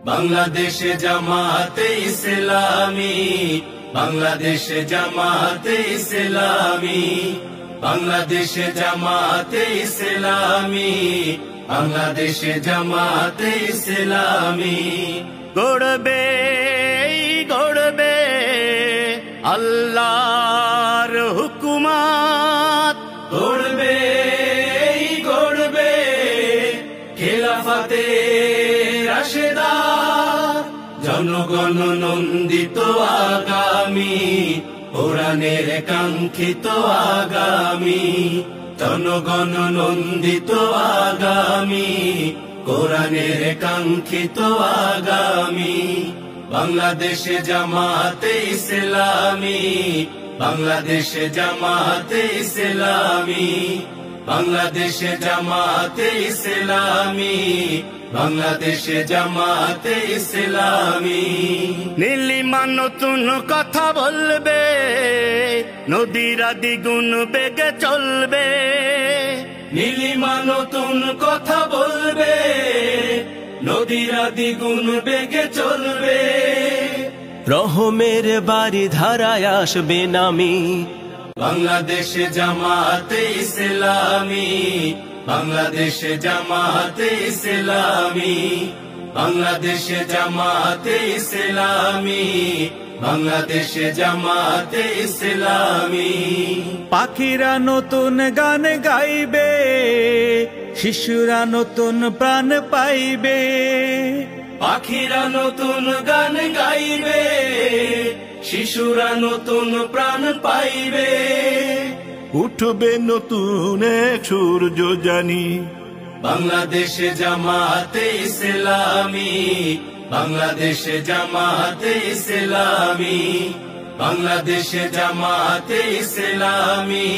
বাংলাদেশে জামাতে ইসলামী, বাংলাদেশে জামাতে ইসলামী, বাংলাদেশে জামাতে ইসলামী, বাংলাদেশে জামাতে ইসলামী। গড়বে গড়বে আল্লাহর হুকুমত, গড়বে গড়বে খেলাফতে রাশেদা, জনগণ নন্দিত আগামী, কোরআনের কাঙ্ক্ষিত আগামী, জনগণ নন্দিত আগামী, কোরআনের কাঙ্ক্ষিত আগামী। বাংলাদেশে জামাতে ইসলামী, বাংলাদেশে জামাতে ইসলামী, বাংলাদেশে জামাতে ইসলামী, বাংলাদেশে জামাতে ইসলামী। নীলিমা নতুন কথা বলবে, নদীরা দ্বিগুণ বেগে চলবে, নীলিমা নতুন কথা বলবে, নদীরা দ্বিগুণ বেগে চলবে। রহমের বাড়ি ধারায় আসবে নামি, বাংলাদেশে জামাতে ইসলামী, বাংলাদেশে জামাতে ইসলামী, বাংলাদেশে জামাতে ইসলামী, বাংলাদেশে জামাতে ইসলামী। পাখিরা নতুন গান গাইবে, শিশুরা নতুন প্রাণ পাইবে, পাখিরা নতুন গান গাইবে, শিশুরা নতুন প্রাণ পাইবে। উঠবে নতুন এক সূর্য জানি, বাংলাদেশে জামাতে ইসলামী, বাংলাদেশে জামাতে ইসলামী, বাংলাদেশে জামাতে ইসলামী,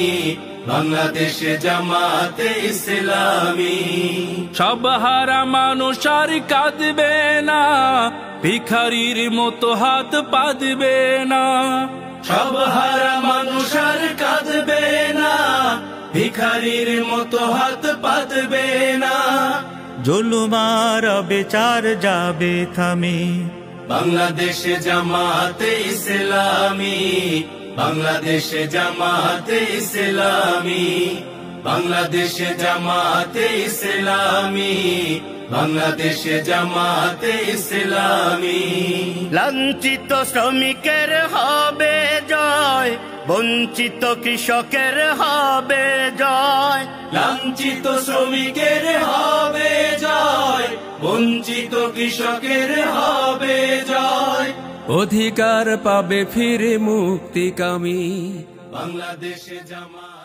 বাংলাদেশে জামাতে ইসলামী। সব হারা মানুষ আর কাঁদবে না, ভিখারির মতো হাত পাতবে না, সব হারা মানুষ আর কাঁদবে না, ভিখারির মতো হাত পাতবে না। জুলুমার বিচার যাবে থামি, বাংলাদেশে জামাতে ইসলামী, বাংলাদেশে জামাতে ইসলামী, বাংলাদেশে জামাতে ইসলামী, বাংলাদেশে জামাতে ইসলামী। লাঞ্ছিত শ্রমিকের হবে জয়, বঞ্চিত কৃষকের হবে জয়, লাঞ্ছিত শ্রমিকের হবে জয়, বঞ্চিত কৃষকের হবে জয়। অধিকার পাবে ফিরে মুক্তিকামী, বাংলাদেশে জামাত